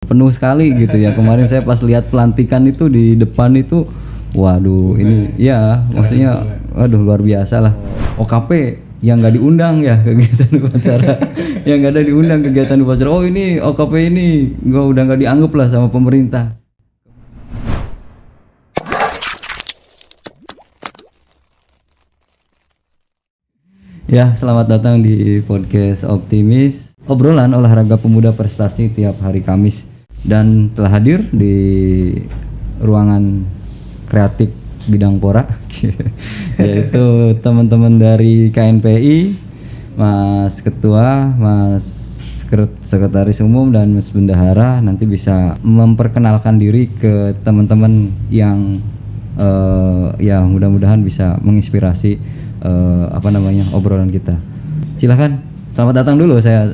penuh sekali gitu ya. Kemarin saya pas lihat pelantikan itu di depan itu, waduh ini ya maksudnya waduh luar biasa lah. OKP yang nggak diundang ya kegiatan upacara, yang nggak ada diundang kegiatan upacara. Oh ini OKP ini udah nggak dianggap lah sama pemerintah. Ya, selamat datang di podcast Optimis, obrolan olahraga pemuda prestasi tiap hari Kamis, dan telah hadir di ruangan kreatif bidang Pora yaitu teman-teman dari KNPI, Mas Ketua, Mas Sekretaris Umum, dan Mas Bendahara. Nanti bisa memperkenalkan diri ke teman-teman yang ya mudah-mudahan bisa menginspirasi obrolan kita. Silahkan, selamat datang dulu saya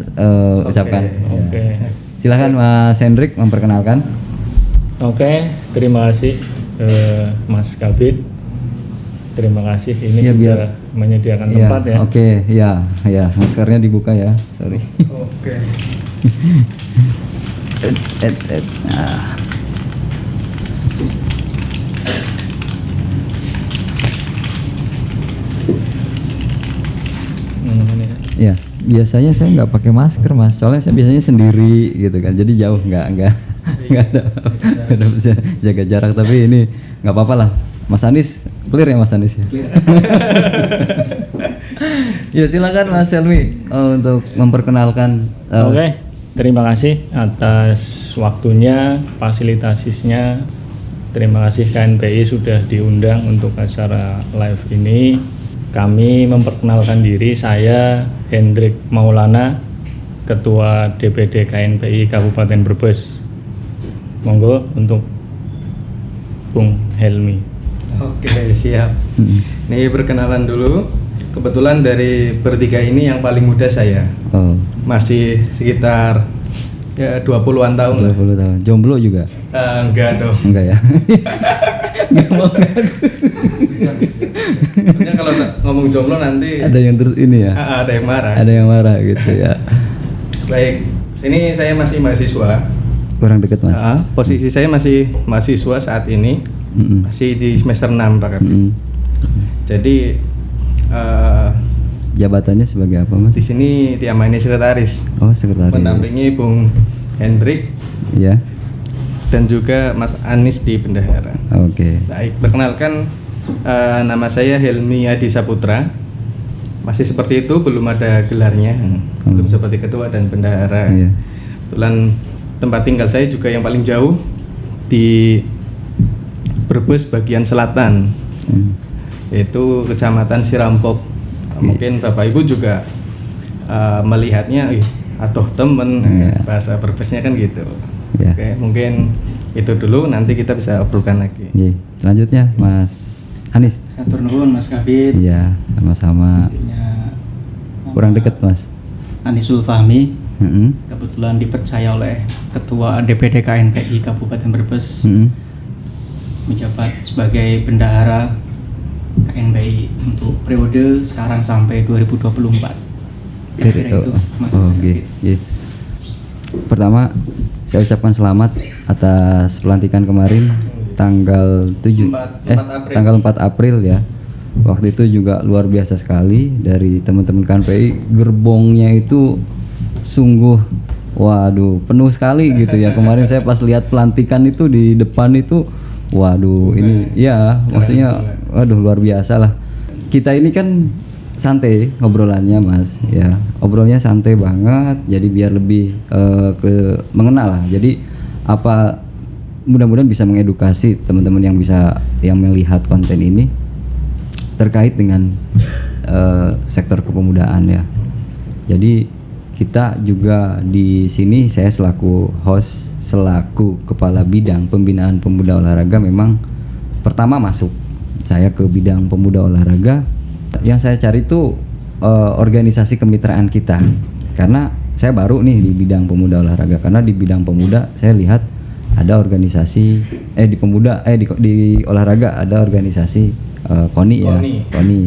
ucapkan. Oke. Silahkan Mas Hendrik memperkenalkan. Oke, terima kasih Mas Kabit. Terima kasih ini Ya, sudah menyediakan Ya, tempat ya. Oke, ya, maskernya dibuka ya. Sorry. Oke. Nah. Ya, biasanya saya nggak pakai masker Mas, soalnya saya biasanya sendiri gitu kan, jadi jauh nggak ada bisa jaga jarak. Tapi ini nggak apa-apa lah. Mas Anies, clear ya Mas Anies ya? Ya silakan Mas Helmi untuk memperkenalkan. Oke, terima kasih atas waktunya, fasilitasinya. Terima kasih KNPI sudah diundang untuk acara live ini. Kami memperkenalkan diri, saya Hendrik Maulana, Ketua DPD KNPI Kabupaten Brebes. Monggo untuk Bung Helmi. Oke, siap. Nih perkenalan dulu. Kebetulan dari bertiga ini yang paling muda saya. Oh. Masih sekitar ya 20-an tahun lah. 20 tahun. Jomblo juga? Enggak dong. Enggak ya. Enggak mau. Sebenarnya kalau ngomong jomblo nanti Ada yang terus ini ya. ada yang marah. Ada yang marah gitu ya. Baik, sini saya masih mahasiswa. Kurang deket Mas. Posisi saya masih mahasiswa saat ini. Masih di semester 6 Pak Kabit. Jadi Jabatannya sebagai apa Mas? di sini diamani sekretaris. Oh, sekretaris. Mendampingi Bung Hendrik Ya. dan juga Mas Anies di Bendahara. Oke. Baik, perkenalkan nama saya Helmi Adi Saputra. Masih seperti itu, belum ada gelarnya, belum seperti ketua dan bendahara. Iya. Kebetulan tempat tinggal saya juga yang paling jauh di Brebes bagian selatan, yaitu Kecamatan Sirampok. Mungkin Bapak Ibu juga melihatnya, atau temen, bahasa Brebesnya kan gitu. Ya. Oke, mungkin itu dulu, nanti kita bisa obrolkan lagi. Iya. Selanjutnya Mas Anies. Atur nuhun Mas Kabit. Iya, sama-sama. Kurang deket Mas. Anisul Fahmi. Mm-mm. Kebetulan dipercaya oleh Ketua DPD KNPI Kabupaten Brebes menjabat sebagai bendahara KNPI untuk periode sekarang sampai 2024. Kira-kira itu Mas Oh, Kabit. gitu. Pertama, saya ucapkan selamat atas pelantikan kemarin tanggal 7 April. tanggal 4 April ya. Waktu itu juga luar biasa sekali dari teman-teman KNPI. Gerbongnya itu sungguh waduh penuh sekali gitu ya. Kemarin saya pas lihat pelantikan itu di depan itu, waduh ini ya maksudnya waduh luar biasa lah. Kita ini kan santai ngobrolannya Mas ya, obrolnya santai banget, jadi biar lebih mengenal lah. Jadi apa, mudah-mudahan bisa mengedukasi teman-teman yang melihat konten ini terkait dengan sektor kepemudaan ya. Jadi kita juga di sini, saya selaku host, selaku kepala bidang pembinaan pemuda olahraga, memang pertama masuk saya ke bidang pemuda olahraga. Yang saya cari itu organisasi kemitraan kita, karena saya baru nih di bidang pemuda olahraga. Karena di bidang pemuda saya lihat ada organisasi di olahraga ada organisasi KONI ya, KONI.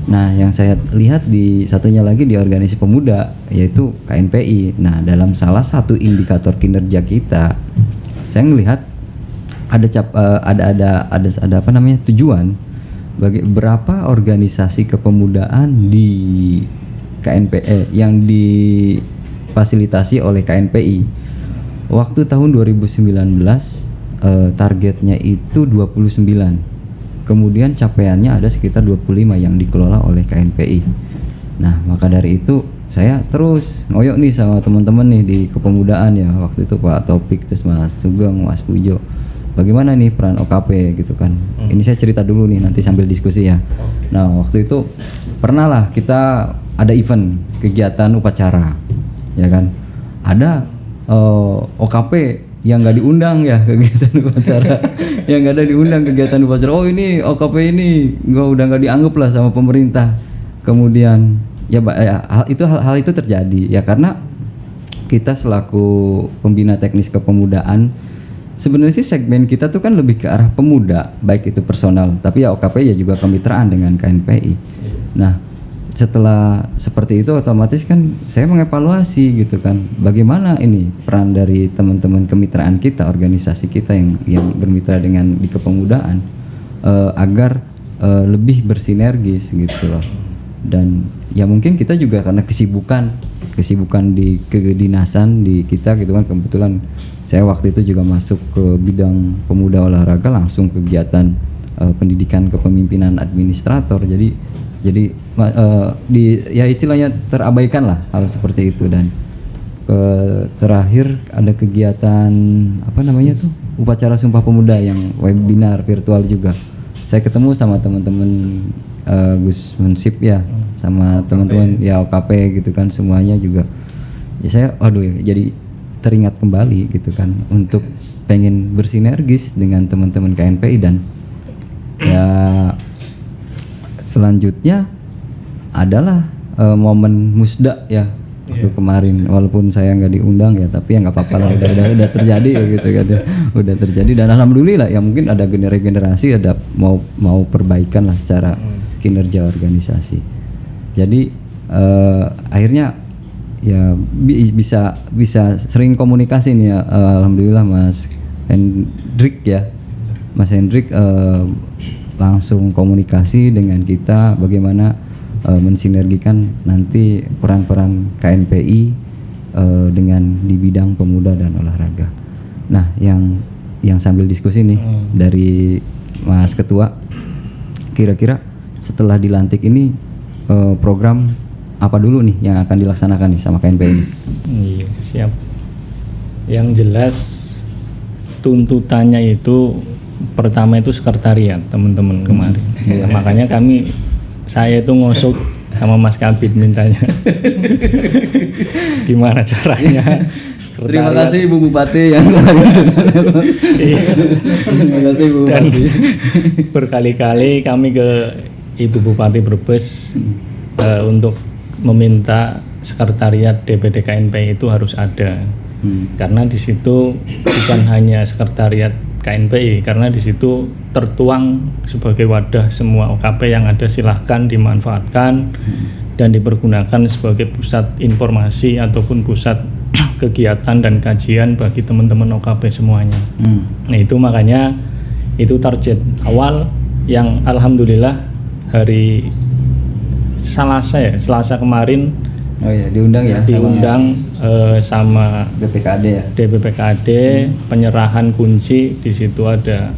Nah, yang saya lihat di satunya lagi di organisasi pemuda yaitu KNPI. Nah, dalam salah satu indikator kinerja kita, saya melihat ada apa namanya tujuan bagi berapa organisasi kepemudaan di KNPI yang difasilitasi oleh KNPI. Waktu tahun 2019 targetnya itu 29. Kemudian capaiannya ada sekitar 25 yang dikelola oleh KNPI. Nah, maka dari itu saya terus ngoyok nih sama teman-teman nih di kepemudaan ya, waktu itu Pak Topik, terus Mas Sugeng, Mas Pujo. Bagaimana nih peran OKP gitu kan. Ini saya cerita dulu nih nanti sambil diskusi ya. Nah, waktu itu pernah lah kita ada event kegiatan upacara. Ya kan? Ada OKP yang nggak diundang ya kegiatan upacara, yang nggak ada diundang kegiatan upacara. Oh ini OKP ini udah nggak dianggap lah sama pemerintah. Kemudian hal itu terjadi ya karena kita selaku pembina teknis kepemudaan sebenarnya sih segmen kita tuh kan lebih ke arah pemuda, baik itu personal, tapi ya OKP ya juga kemitraan dengan KNPI. Nah, setelah seperti itu otomatis kan saya mengevaluasi gitu kan, bagaimana ini peran dari teman-teman kemitraan kita, organisasi kita yang bermitra dengan di kepemudaan agar lebih bersinergis gitu loh. Dan ya mungkin kita juga karena kesibukan di kedinasan di kita gitu kan, kebetulan saya waktu itu juga masuk ke bidang pemuda olahraga, langsung kegiatan pendidikan kepemimpinan administrator, jadi ya istilahnya terabaikan lah hal seperti itu. Dan terakhir ada kegiatan apa namanya tuh upacara Sumpah Pemuda yang webinar virtual juga. Saya ketemu sama teman-teman Gus Munsip ya, sama teman-teman ya OKP gitu kan, semuanya juga. Ya saya jadi teringat kembali gitu kan untuk pengen bersinergis dengan teman-teman KNPI. Dan ya selanjutnya adalah momen musda ya waktu kemarin, walaupun saya nggak diundang ya, tapi ya nggak apa-apa lah, udah terjadi ya gitu kan ya, udah terjadi. Dan alhamdulillah ya mungkin ada generasi ada mau perbaikan lah secara kinerja organisasi. Jadi akhirnya ya bisa sering komunikasi nih ya, alhamdulillah Mas Hendrik langsung komunikasi dengan kita bagaimana mensinergikan nanti peran-peran KNPI dengan di bidang pemuda dan olahraga. Nah, yang sambil diskusi nih dari Mas Ketua, kira-kira setelah dilantik ini program apa dulu nih yang akan dilaksanakan nih sama KNPI ini? Iya, siap. Yang jelas tuntutannya itu pertama itu sekretariat teman-teman kemarin. Ya, makanya saya itu ngosok sama Mas Kabid mintanya gimana caranya. Terima kasih Bu Bupati yang kemarin sudah. Terima kasih Bu Bupati. Berkali-kali kami ke Ibu Bupati Brebes untuk meminta sekretariat DPD KNPI itu harus ada. Karena di situ bukan hanya sekretariat KNPI, karena di situ tertuang sebagai wadah semua OKP yang ada, silahkan dimanfaatkan dan dipergunakan sebagai pusat informasi ataupun pusat kegiatan dan kajian bagi teman-teman OKP semuanya. Nah itu makanya itu target awal yang alhamdulillah hari Selasa kemarin diundang sama BPKAD ya. DPPKAD, penyerahan kunci. Di situ ada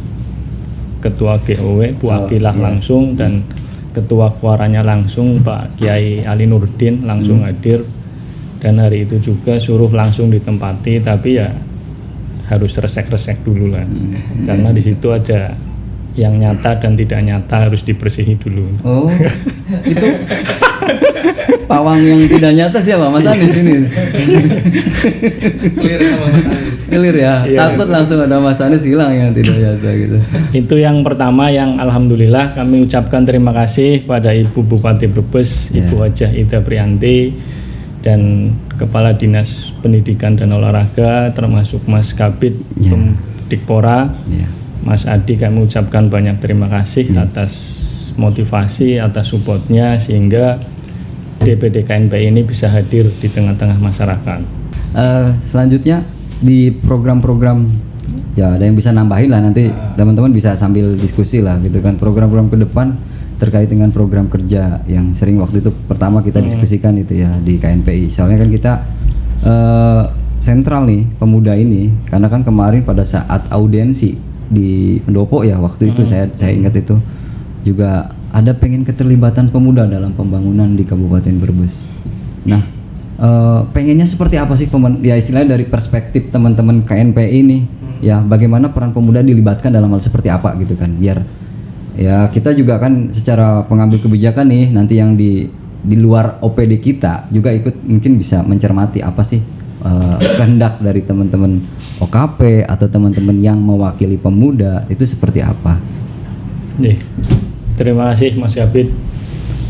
Ketua GOW Bu Akilah langsung dan Ketua Kuaranya langsung Pak Kiai Ali Nurdin langsung hadir. Dan hari itu juga suruh langsung ditempati, tapi ya harus resek-resek dulu lah. Karena di situ ada yang nyata dan tidak nyata, harus dibersihi dulu. Oh, itu pawang yang tidak nyata siapa? Mas Anies ini. Clear sama Mas Anies. Clear ya. Takut langsung ada Mas Anies hilang yang tidak nyata gitu. Itu yang pertama yang alhamdulillah kami ucapkan terima kasih pada Ibu Bupati Brebes, Ibu Hajah Ida Prianti, dan Kepala Dinas Pendidikan dan Olahraga, termasuk Mas Kabid Dikpora. Mas Adi, kami ucapkan banyak terima kasih atas motivasi, atas supportnya, sehingga DPD KNPI ini bisa hadir di tengah-tengah masyarakat. Selanjutnya di program-program, ya ada yang bisa nambahin lah, nanti teman-teman bisa sambil diskusi lah gitu kan, program-program ke depan terkait dengan program kerja yang sering waktu itu pertama kita diskusikan itu ya di KNPI. Soalnya kan kita sentral nih pemuda ini, karena kan kemarin pada saat audiensi di Pendopo ya waktu itu saya ingat itu juga ada pengen keterlibatan pemuda dalam pembangunan di Kabupaten Brebes. Nah, pengennya seperti apa sih ya istilahnya dari perspektif teman-teman KNPI ini ya, bagaimana peran pemuda dilibatkan dalam hal seperti apa gitu kan, biar ya kita juga kan secara pengambil kebijakan nih nanti yang di luar OPD kita juga ikut mungkin bisa mencermati apa sih kehendak dari teman-teman OKP atau teman-teman yang mewakili pemuda itu seperti apa. Terima kasih Mas Kabid.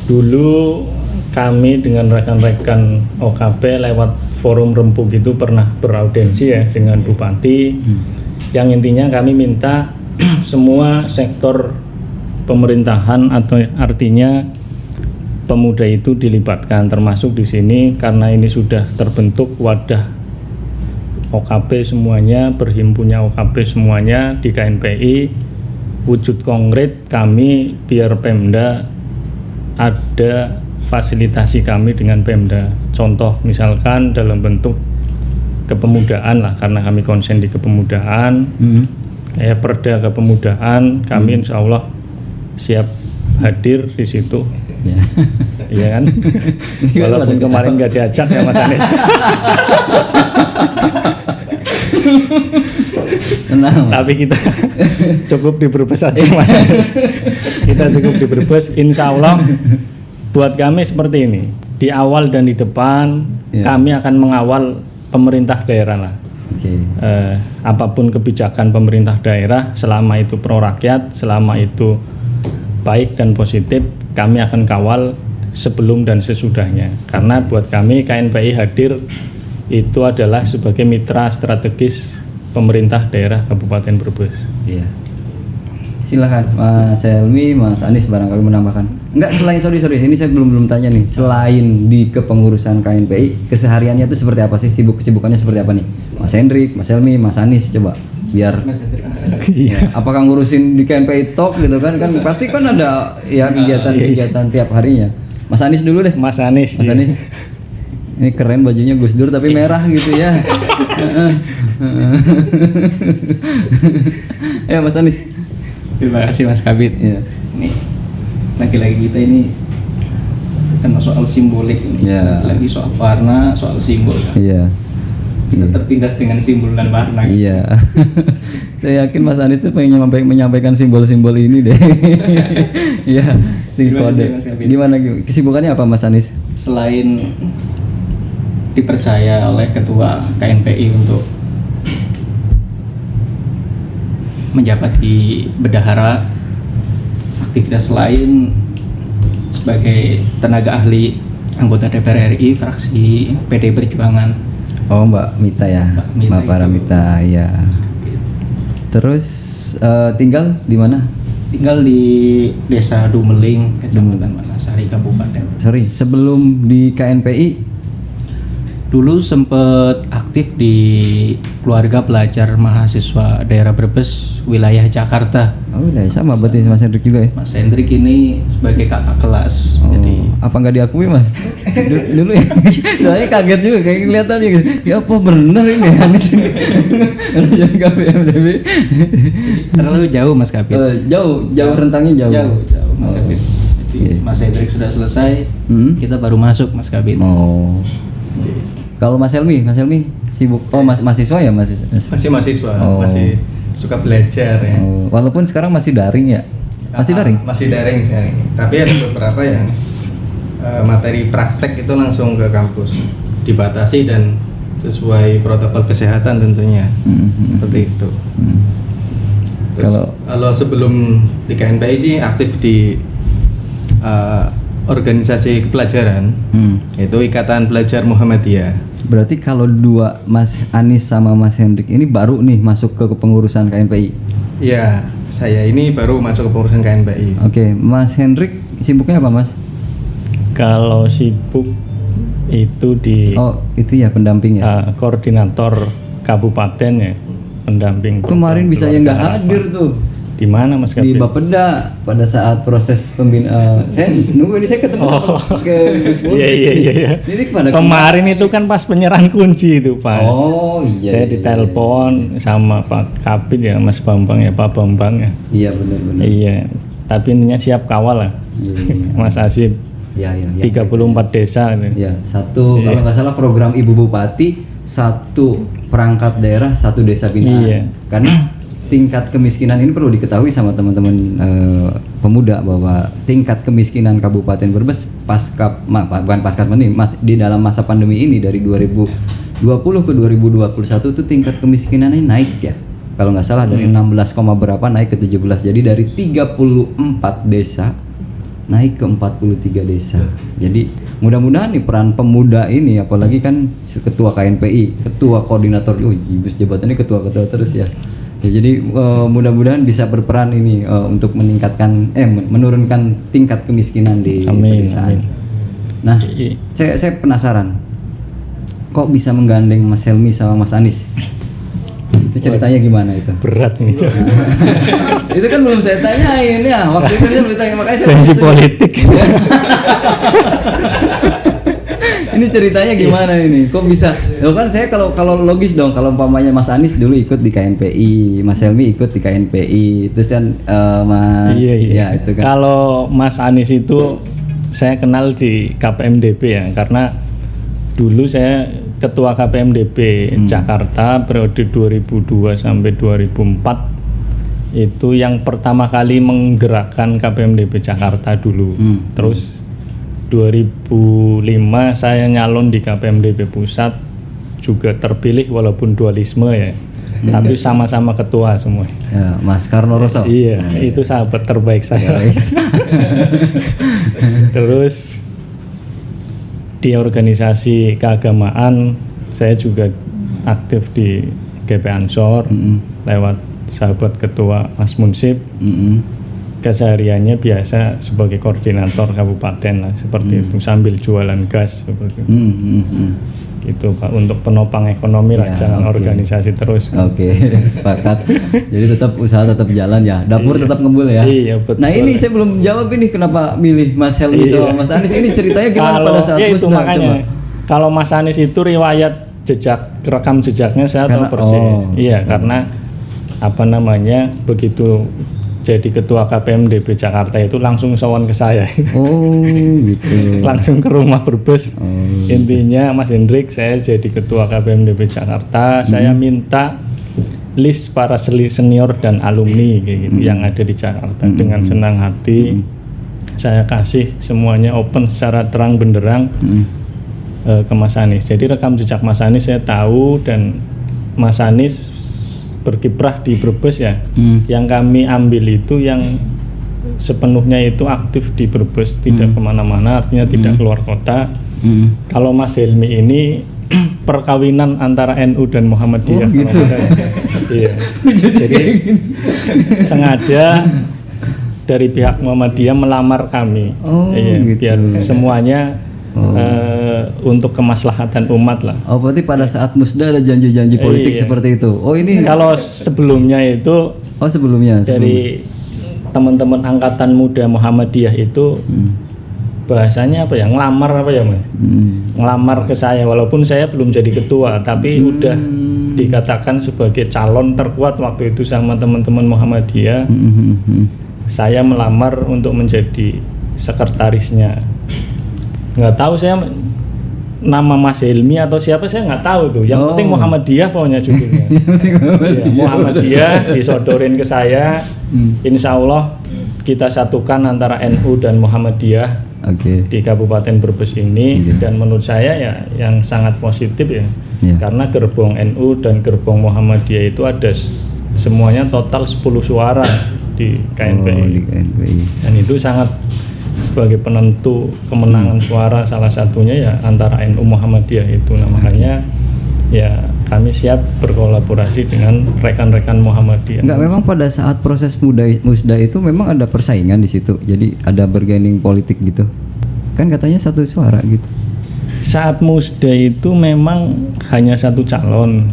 Dulu kami dengan rekan-rekan OKP lewat forum rempuk itu pernah beraudiensi ya dengan Bupati, yang intinya kami minta semua sektor pemerintahan, atau artinya pemuda itu dilibatkan, termasuk di sini karena ini sudah terbentuk wadah OKP semuanya, berhimpunnya OKP semuanya di KNPI. Wujud konkret kami biar Pemda ada fasilitasi kami dengan Pemda. Contoh misalkan dalam bentuk kepemudaan lah, karena kami konsen di kepemudaan, kayak perda kepemudaan kami insya Allah siap hadir di situ. Iya kan? Walaupun kemarin nggak diajak ya Mas Anies. Tenang. Tapi kita cukup di Brebes aja Mas Anies. Kita cukup di Brebes, insya Allah. Buat kami seperti ini, di awal dan di depan kami akan mengawal pemerintah daerah lah. Apapun kebijakan pemerintah daerah, selama itu pro rakyat, selama itu baik dan positif, kami akan kawal sebelum dan sesudahnya. Karena buat kami KNPI hadir itu adalah sebagai mitra strategis pemerintah daerah Kabupaten Brebes. Iya. Silakan Mas Helmi, Mas Anies barangkali menambahkan. Enggak, selain sorry ini saya belum tanya nih. Selain di kepengurusan KNPI, kesehariannya itu seperti apa sih? Kesibukannya seperti apa nih? Mas Hendrik, Mas Helmi, Mas Anies, coba biar apakah ngurusin di KNPI Talk gitu kan pasti kan ada ya kegiatan tiap harinya. Mas Anies dulu deh. Mas Anies. Ini keren bajunya Gus Dur tapi merah gitu ya. Ya Mas Anies. Terima kasih Mas Kabid. Ya. Ini lagi-lagi kita ini kan soal simbolik ini. Ya. Lagi soal warna, soal simbol. Kan? Iya. Kita tertindas dengan simbol dan warna. Iya. Saya yakin Mas Anies itu pengen menyampaikan simbol-simbol ini deh. Iya. Gimana kesibukannya apa Mas Anies? Selain dipercaya oleh Ketua KNPI untuk menjabat di bendahara, aktivitas lain sebagai tenaga ahli anggota DPR RI fraksi PD Perjuangan. Oh Mbak Mita ya, Mbak Paramita ya. Terus tinggal di mana? Tinggal di Desa Dumeling, Kecamatan Manasari, Kabupaten. Sorry, sebelum di KNPI dulu sempat aktif di keluarga pelajar mahasiswa daerah Brebes, wilayah Jakarta. Oh udah sama berarti Mas Hendrik juga ya? Mas Hendrik ini sebagai kakak kelas. Oh, jadi apa nggak diakui Mas? Dulu ya, soalnya kaget juga kayak kelihatannya gitu. Ya apa bener ini Anies ini? Jadi KPMDB. Terlalu jauh Mas Kabit. Jauh rentangnya jauh. Jauh Mas Kabit. Jadi Mas Hendrik sudah selesai, kita baru masuk Mas Kabit. Oh. Kalau Mas Helmi sibuk. Oh mahasiswa ya Mas? Masih mahasiswa, Oh. masih suka belajar ya. Oh, walaupun sekarang masih daring ya? Masih daring? Masih daring sih. Tapi ada beberapa yang materi praktek itu langsung ke kampus, dibatasi dan sesuai protokol kesehatan tentunya. Seperti itu. Terus, kalau sebelum di KNPI sih aktif di organisasi kepelajaran, yaitu Ikatan Pelajar Muhammadiyah. Berarti kalau dua Mas Anies sama Mas Hendrik ini baru nih masuk ke kepengurusan KNPI? Ya, saya ini baru masuk ke pengurusan KNPI. Oke, Mas Hendrik sibuknya apa Mas? Kalau sibuk itu di Oh itu ya pendamping ya. koordinator kabupaten ya, pendamping. Kemarin bisa ya nggak hadir tuh Di mana Mas di Kapil? Bapeda pada saat proses pembinaan. Saya nunggu ini saya ketemu ke Gus Mus. Iya. Jadi pada Kemarin itu kan pas penyerahan kunci itu Pak. Oh iya. Saya ditelepon sama Pak Kapil ya, Mas Bambang ya, Pak Bambang ya. Iya benar-benar. Iya. Tapi intinya siap kawal lah. Iya. Mas Asib. Iya. 34 desa itu. Ya, satu kalau nggak salah program Ibu Bupati, satu perangkat daerah, satu desa binaan. Iya. Karena tingkat kemiskinan ini perlu diketahui sama teman-teman pemuda bahwa tingkat kemiskinan Kabupaten Brebes bukan pasca pandemi, di dalam masa pandemi ini dari 2020 ke 2021 itu tingkat kemiskinannya naik ya. Kalau nggak salah dari 16, berapa naik ke 17. Jadi dari 34 desa naik ke 43 desa. Jadi mudah-mudahan nih peran pemuda ini, apalagi kan ketua KNPI, ketua koordinator, jabatannya ketua-ketua terus ya. Jadi mudah-mudahan bisa berperan ini untuk meningkatkan, menurunkan tingkat kemiskinan di pedesaan. Nah, saya penasaran, kok bisa menggandeng Mas Helmi sama Mas Anies? Itu ceritanya gimana itu? Berat nih. Itu kan belum saya tanyain ya. Waktu itu saya belum tanya, makanya saya Janji politik. Ini ceritanya gimana ini? Kok bisa? Loh kan saya kalau logis dong, kalau umpamanya Mas Anies dulu ikut di KNPI, Mas Helmi ikut di KNPI, terus kan Mas Iya. ya itu kan. Kalau Mas Anies itu saya kenal di KPMDB ya, karena dulu saya ketua KPMDB Jakarta periode 2002 sampai 2004. Itu yang pertama kali menggerakkan KPMDB Jakarta dulu. Terus 2005 saya nyalon di KPMDB Pusat, juga terpilih walaupun dualisme ya. Tapi sama-sama ketua semua. Ya, Mas Karno Roso. Iya, itu sahabat terbaik saya. Terus di organisasi keagamaan saya juga aktif di GP Ansor lewat sahabat ketua Mas Munsip. Kesehariannya biasa sebagai koordinator kabupaten lah, seperti itu, sambil jualan gas seperti itu. Gitu Pak, untuk penopang ekonomi lah, jangan organisasi terus. Oke, sepakat. Jadi tetap usaha tetap jalan ya, dapur tetap ngebul ya. Iya, betul. Nah ini saya belum jawab ini, kenapa milih Mas Helmi sama Mas Anies, ini ceritanya gimana pada saat ya itu musnah, makanya coba. kalau Mas Anies itu riwayat rekam jejaknya saya tahu persis. Iya, karena apa namanya, begitu jadi ketua KPMDB Jakarta itu langsung sowan ke saya. Oh gitu. Langsung ke rumah Brebes. Intinya Mas Hendrik, saya jadi ketua KPMDB Jakarta, saya minta list para senior dan alumni kayak gitu yang ada di Jakarta. Dengan senang hati saya kasih semuanya open secara terang benderang ke Mas Anies. Jadi rekam jejak Mas Anies saya tahu, dan Mas Anies berkiprah di Brebes ya. Yang kami ambil itu yang sepenuhnya itu aktif di Brebes, tidak kemana-mana, artinya tidak keluar kota. Kalau Mas Helmi ini perkawinan antara NU dan Muhammadiyah. Gitu. Iya. Jadi sengaja dari pihak Muhammadiyah melamar kami. Iya, gitu. Biar semuanya untuk kemaslahatan umat lah. Oh berarti pada saat musda ada janji-janji politik seperti itu. Oh ini Kalau sebelumnya itu sebelumnya dari teman-teman angkatan muda Muhammadiyah itu bahasanya apa ya, ngelamar apa ya Mas? Ngelamar ke saya, walaupun saya belum jadi ketua, tapi udah dikatakan sebagai calon terkuat waktu itu sama teman-teman Muhammadiyah. Saya melamar untuk menjadi sekretarisnya. Nggak tahu saya nama Mas Helmi atau siapa, saya nggak tahu tuh. Yang penting Muhammadiyah pokoknya judulnya. Ya, Muhammadiyah disodorin ke saya. Insya Allah kita satukan antara NU dan Muhammadiyah di Kabupaten Brebes ini. Dan menurut saya ya yang sangat positif ya. Karena gerbong NU dan gerbong Muhammadiyah itu ada semuanya total 10 suara di KNPI. Dan itu sangat sebagai penentu kemenangan suara, salah satunya ya antara NU Muhammadiyah itu. Nah makanya ya kami siap berkolaborasi dengan rekan-rekan Muhammadiyah. Enggak, memang pada saat proses musda itu memang ada persaingan di situ. Jadi ada bargaining politik gitu. Kan katanya satu suara gitu. Saat musda itu memang hanya satu calon.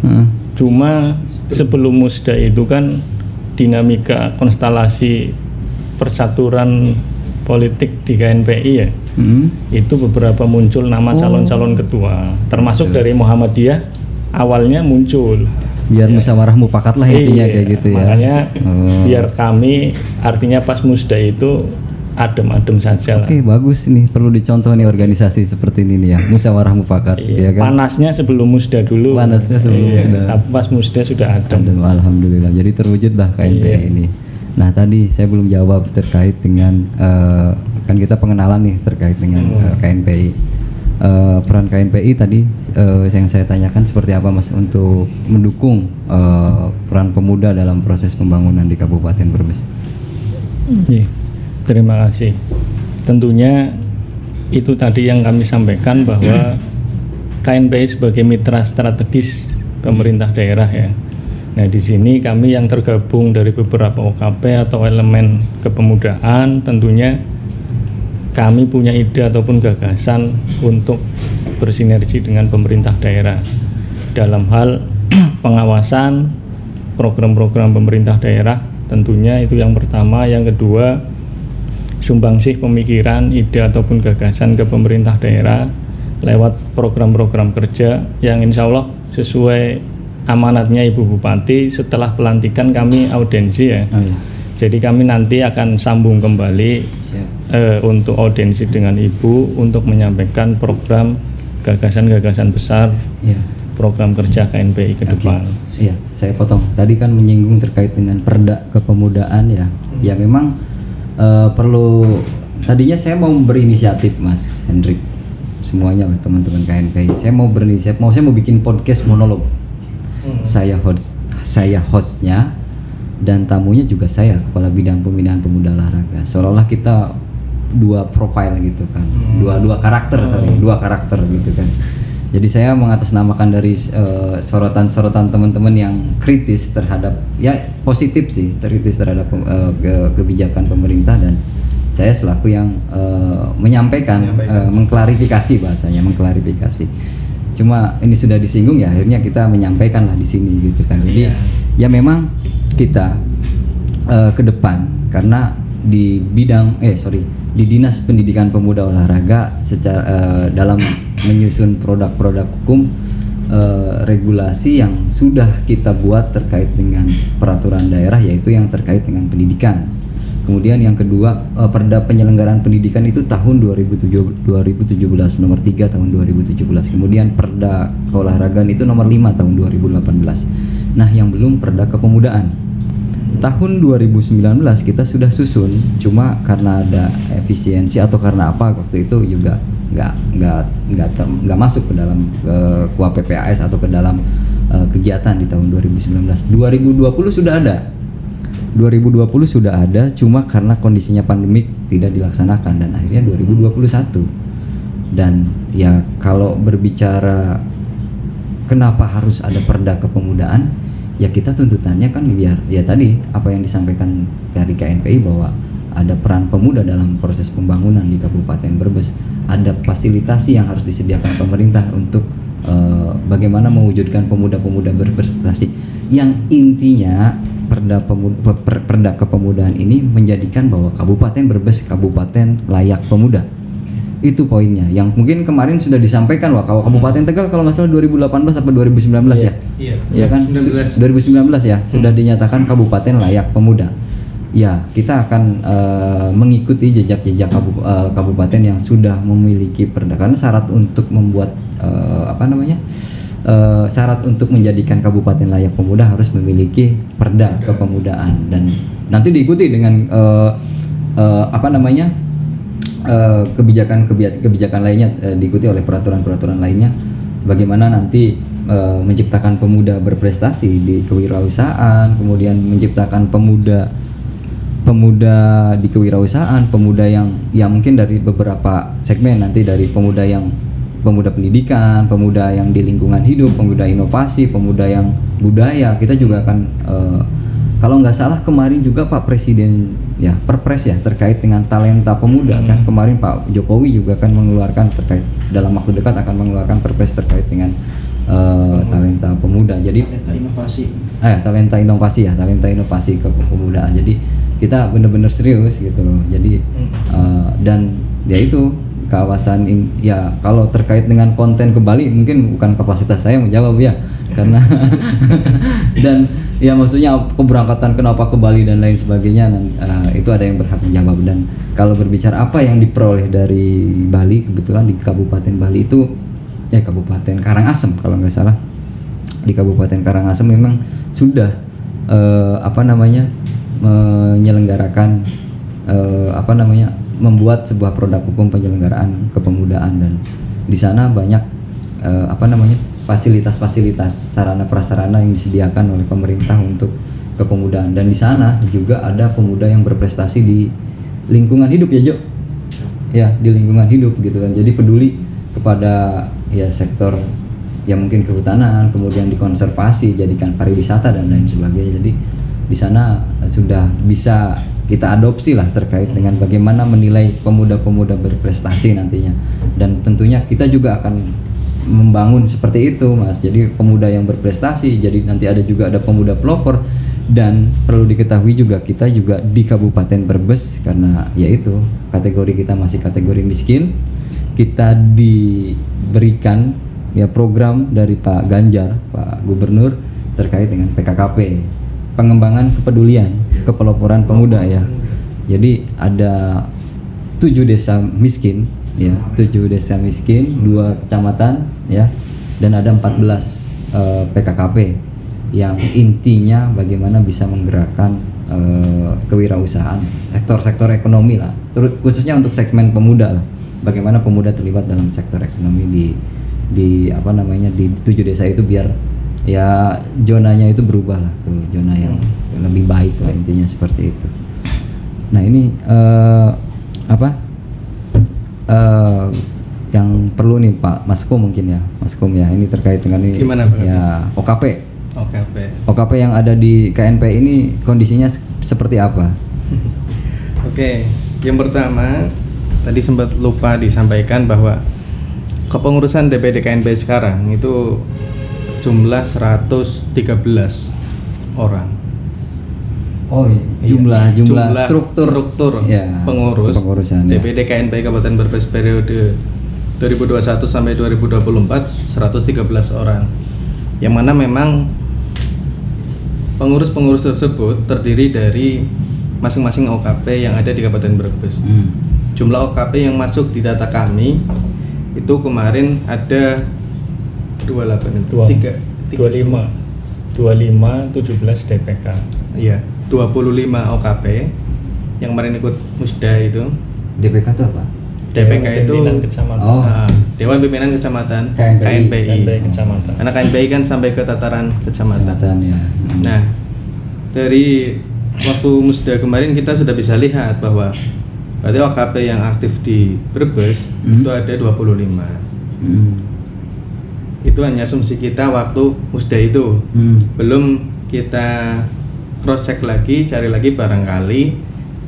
Cuma sebelum musda itu kan dinamika konstelasi persaturan politik di KNPI ya. Itu beberapa muncul nama calon-calon ketua, termasuk dari Muhammadiyah awalnya muncul. Biar musyawarah mufakat lah intinya kayak gitu ya. Makanya biar kami artinya pas musda itu adem-adem saja lah. Oke, bagus nih, perlu dicontoh nih organisasi seperti ini nih ya, musyawarah mufakat ya kan. Panasnya sebelum musda dulu. Panasnya sebelum musda. Tapi pas musda sudah adem. Alhamdulillah. Jadi terwujud lah KNPI ini. Nah, tadi saya belum jawab terkait dengan kan kita pengenalan nih terkait dengan KNPI. Peran KNPI tadi yang saya tanyakan seperti apa Mas untuk mendukung peran pemuda dalam proses pembangunan di Kabupaten Brebes. Terima kasih. Tentunya itu tadi yang kami sampaikan bahwa KNPI sebagai mitra strategis pemerintah daerah ya. Nah, di sini kami yang tergabung dari beberapa OKP atau elemen kepemudaan, tentunya kami punya ide ataupun gagasan untuk bersinergi dengan pemerintah daerah dalam hal pengawasan program-program pemerintah daerah. Tentunya itu yang pertama. Yang kedua, sumbangsih pemikiran, ide ataupun gagasan ke pemerintah daerah lewat program-program kerja yang insya Allah sesuai amanatnya Ibu Bupati. Setelah pelantikan kami audiensi ya. Jadi kami nanti akan sambung kembali untuk audiensi dengan Ibu untuk menyampaikan program gagasan-gagasan besar program kerja KNPI ke depan. Iya, saya potong. Tadi kan menyinggung terkait dengan perda kepemudaan ya. Ya memang perlu, tadinya saya mau berinisiatif Mas Hendrik, semuanya lah teman-teman KNPI. Saya mau berinisiatif, saya mau bikin podcast monolog. Saya hostnya dan tamunya juga saya, kepala bidang pembinaan pemuda olahraga. Seolah-olah kita dua profil gitu kan, dua karakter gitu kan. Jadi saya mengatasnamakan dari sorotan-sorotan teman-teman yang kritis terhadap, ya positif sih, kritis terhadap kebijakan pemerintah, dan saya selaku yang menyampaikan. Mengklarifikasi bahasanya, mengklarifikasi. Cuma ini sudah disinggung ya, akhirnya kita menyampaikan lah di sini gitu kan. Jadi ya memang kita ke depan, karena di bidang di Dinas Pendidikan Pemuda Olahraga secara dalam menyusun produk-produk hukum regulasi yang sudah kita buat terkait dengan peraturan daerah, yaitu yang terkait dengan pendidikan. Kemudian yang kedua, Perda Penyelenggaraan Pendidikan itu tahun 2017 nomor 3 tahun 2017. Kemudian Perda Keolahragaan itu nomor 5 tahun 2018. Nah, yang belum Perda Kepemudaan. Tahun 2019 kita sudah susun, cuma karena ada efisiensi atau karena apa waktu itu juga nggak masuk ke dalam KUA PPAS atau ke dalam kegiatan di tahun 2019. 2020 sudah ada, cuma karena kondisinya pandemik tidak dilaksanakan, dan akhirnya 2021. Dan ya kalau berbicara kenapa harus ada Perda Kepemudaan, ya kita tuntutannya kan biar ya tadi apa yang disampaikan dari KNPI bahwa ada peran pemuda dalam proses pembangunan di Kabupaten Brebes, ada fasilitasi yang harus disediakan pemerintah untuk bagaimana mewujudkan pemuda-pemuda berprestasi, yang intinya Perda Kepemudaan ini menjadikan bahwa Kabupaten Brebes kabupaten layak pemuda. Itu poinnya, yang mungkin kemarin sudah disampaikan. Kalau Kabupaten Tegal kalau nggak salah 2018 atau 2019 ya? Iya kan? 2019 ya, sudah dinyatakan kabupaten layak pemuda. Ya, kita akan mengikuti jejak-jejak kabupaten yang sudah memiliki perda, karena syarat untuk membuat syarat untuk menjadikan kabupaten layak pemuda harus memiliki Perda Kepemudaan, dan nanti diikuti dengan kebijakan lainnya, diikuti oleh peraturan-peraturan lainnya, bagaimana nanti menciptakan pemuda berprestasi di kewirausahaan, kemudian menciptakan pemuda di kewirausahaan, pemuda yang mungkin dari beberapa segmen, nanti dari pemuda yang pemuda pendidikan, pemuda yang di lingkungan hidup, pemuda inovasi, pemuda yang budaya. Kita juga akan kalau nggak salah kemarin juga Pak Presiden ya perpres ya terkait dengan talenta pemuda kan, kemarin Pak Jokowi juga akan mengeluarkan terkait dalam waktu dekat akan mengeluarkan perpres terkait dengan talenta pemuda. Jadi Talenta inovasi. talenta inovasi kepemudaan. Jadi kita benar-benar serius gitu loh. Jadi dan ya itu kawasan ya kalau terkait dengan konten ke Bali mungkin bukan kapasitas saya menjawab ya karena dan ya maksudnya keberangkatan kenapa ke Bali dan lain sebagainya itu ada yang berhak menjawab. Dan kalau berbicara apa yang diperoleh dari Bali, kebetulan di Kabupaten Bali itu Kabupaten Karangasem kalau nggak salah, di Kabupaten Karangasem memang sudah menyelenggarakan membuat sebuah produk hukum penyelenggaraan kepemudaan. Dan di sana banyak fasilitas-fasilitas sarana prasarana yang disediakan oleh pemerintah untuk kepemudaan. Dan di sana juga ada pemuda yang berprestasi di lingkungan hidup ya Jo, ya di lingkungan hidup gitu kan. Jadi peduli kepada ya sektor ya mungkin kehutanan, kemudian dikonservasi, jadikan pariwisata dan lain sebagainya. Jadi di sana sudah bisa kita adopsi lah terkait dengan bagaimana menilai pemuda-pemuda berprestasi nantinya. Dan tentunya kita juga akan membangun seperti itu Mas. Jadi pemuda yang berprestasi, jadi nanti ada pemuda pelopor. Dan perlu diketahui juga kita juga di Kabupaten Brebes karena yaitu kategori kita masih kategori miskin, kita diberikan ya program dari Pak Ganjar, Pak Gubernur terkait dengan PKKP, pengembangan kepedulian kepeloporan pemuda ya. Jadi ada 7 desa miskin ya, 7 desa miskin, 2 kecamatan ya, dan ada 14 PKKP yang intinya bagaimana bisa menggerakkan kewirausahaan sektor-sektor ekonomi lah, khususnya untuk segmen pemuda lah. Bagaimana pemuda terlibat dalam sektor ekonomi di 7 desa itu biar ya zonanya itu berubah lah ke zona yang lebih baik lah, intinya seperti itu. Nah ini yang perlu nih Pak Maskom mungkin ya, Maskom ya, ini terkait dengan ini. Gimana, Pak? Ya OKP OKP yang ada di KNP ini kondisinya seperti apa? Oke, yang pertama tadi sempat lupa disampaikan bahwa kepengurusan DPD KNP sekarang itu jumlah 113 orang. Oh iya. Jumlah struktur ya, pengurus DPD KNP Kabupaten Brebes periode 2021 sampai 2024 113 orang. Yang mana memang pengurus-pengurus tersebut terdiri dari masing-masing OKP yang ada di Kabupaten Brebes. Jumlah OKP yang masuk di data kami itu kemarin ada 25 17 DPK. Iya, 25 OKP yang kemarin ikut musda itu. DPK itu apa? DPK itu Dewan Pimpinan Kecamatan KNPI. Kecamatan. Karena KNPI kan sampai ke tataran kecamatan. Ya. Nah, dari waktu musda kemarin kita sudah bisa lihat bahwa berarti OKP yang aktif di Brebes itu ada 25. Itu hanya asumsi kita waktu musda itu. Belum kita cross check lagi, cari lagi barangkali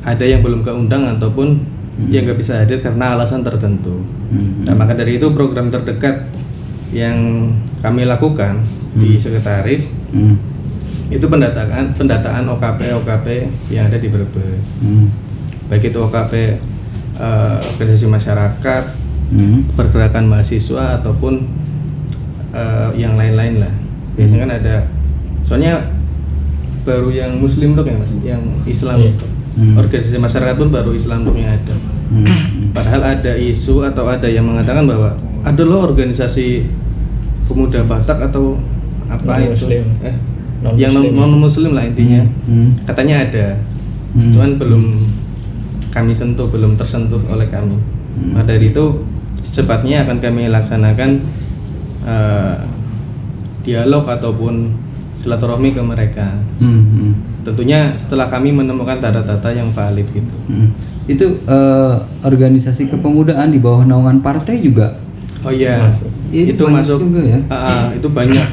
ada yang belum keundang ataupun yang nggak bisa hadir karena alasan tertentu. Nah, maka dari itu program terdekat yang kami lakukan di sekretaris itu pendataan OKP yang ada di Brebes. Baik itu OKP organisasi masyarakat, pergerakan mahasiswa ataupun yang lain-lain lah. Biasanya kan ada, soalnya baru yang Muslim dok ya Mas, yang Islam organisasi masyarakat pun baru Islam dok yang ada. Padahal ada isu atau ada yang mengatakan bahwa ada loh organisasi pemuda Batak atau apa yang non Muslim lah intinya. Katanya ada, cuman belum kami sentuh, belum tersentuh oleh kami. Nah dari itu secepatnya akan kami laksanakan dialog ataupun silaturahmi ke mereka. Tentunya setelah kami menemukan data-data yang valid gitu. Itu organisasi kepemudaan di bawah naungan partai juga Oh iya, Itu itu banyak masuk juga ya? itu banyak.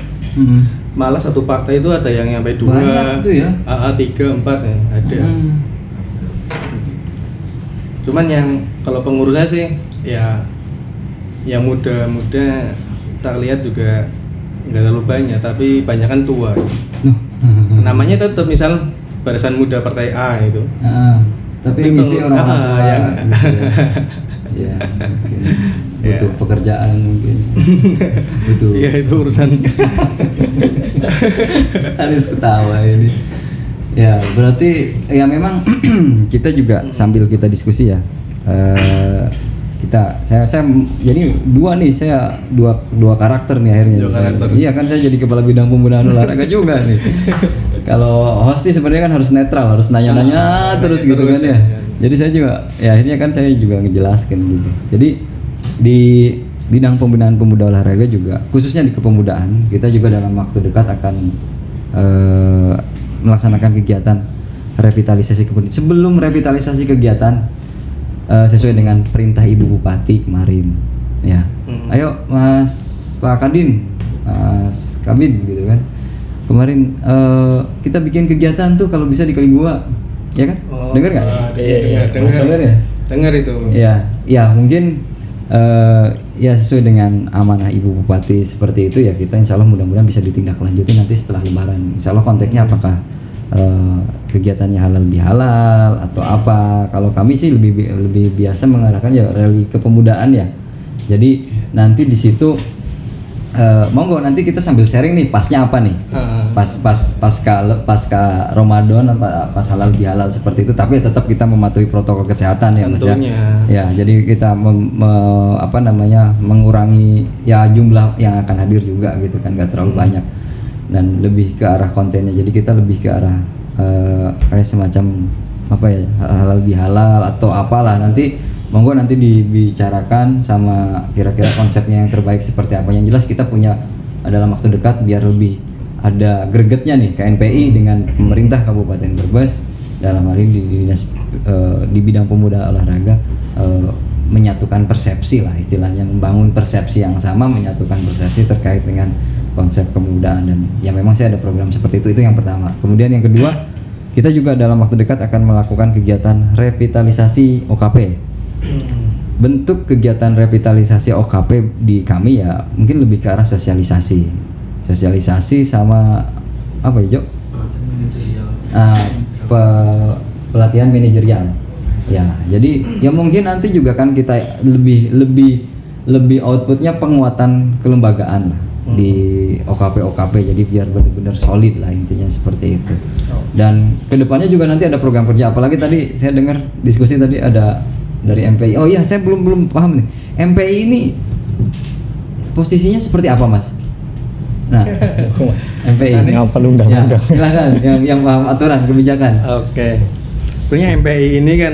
Malah satu partai itu ada yang sampai 2, Banyak tuh ya? 3, 4 ya, ada. Cuman yang kalau pengurusnya sih ya yang muda-muda tak lihat juga nggak terlalu banyak, tapi banyak kan tua. Namanya tetap misal Barisan Muda Partai A itu. Tapi yang ngisi orang tua yang ya mungkin butuh pekerjaan mungkin butuh. ya itu urusan. Harus ketawa ini. Ya berarti ya memang kita juga sambil kita diskusi ya. Saya jadi dua karakter nih akhirnya. Dua karakter. Iya kan saya jadi kepala bidang pembinaan olahraga juga nih. Kalau host nih sebenarnya kan harus netral, harus nanya-nanya terus gitu kan ya. Jadi saya juga ya akhirnya kan saya juga ngejelaskan gitu. Jadi di bidang pembinaan pemuda olahraga juga khususnya di kepemudaan kita juga dalam waktu dekat akan melaksanakan kegiatan revitalisasi kepemudaan. Sebelum revitalisasi kegiatan sesuai dengan perintah Ibu Bupati kemarin ya. Ayo Mas Pak Kadin, Mas Kabin gitu kan. Kemarin kita bikin kegiatan tuh kalau bisa di Kaligua, ya kan? Dengar nggak? Dengar ya? Dengar itu. Ya mungkin ya sesuai dengan amanah Ibu Bupati seperti itu ya kita insya Allah mudah-mudahan bisa ditindaklanjuti nanti setelah Lebaran. Insya Allah konteksnya apakah kegiatannya halal bihalal atau apa? Kalau kami sih lebih biasa mengarahkan ya rally kepemudaan ya. Jadi nanti di situ monggo nanti kita sambil sharing nih pasnya apa nih, pasca Ramadan pas halal bihalal seperti itu, tapi tetap kita mematuhi protokol kesehatan ya Mas ya. Ya jadi kita mengurangi ya jumlah yang akan hadir juga gitu kan, nggak terlalu banyak dan lebih ke arah kontennya. Jadi kita lebih ke arah kayak semacam apa ya halal bihalal atau apalah nanti. Monggo nanti dibicarakan sama kira-kira konsepnya yang terbaik seperti apa. Yang jelas kita punya dalam waktu dekat biar lebih ada gregetnya nih KNPI dengan pemerintah Kabupaten Brebes dalam hal ini di dinas di bidang pemuda olahraga menyatukan persepsi lah istilahnya, membangun persepsi yang sama, menyatukan persepsi terkait dengan konsep kepemudaan dan ya memang saya ada program seperti itu yang pertama. Kemudian yang kedua kita juga dalam waktu dekat akan melakukan kegiatan revitalisasi OKP. Bentuk kegiatan revitalisasi OKP di kami ya mungkin lebih ke arah sosialisasi sama apa ya Jok? Pelatihan manajerial ya. Jadi ya mungkin nanti juga kan kita lebih outputnya penguatan kelembagaan lah di OKP jadi biar benar-benar solid lah intinya seperti itu. Dan kedepannya juga nanti ada program kerja, apalagi tadi saya dengar diskusi tadi ada dari MPI. Oh iya, saya belum paham nih. MPI ini posisinya seperti apa, Mas? Nah, MPI ini apa lu undang-undang? Ya, silakan yang paham aturan kebijakan. Oke. Sebenarnya MPI ini kan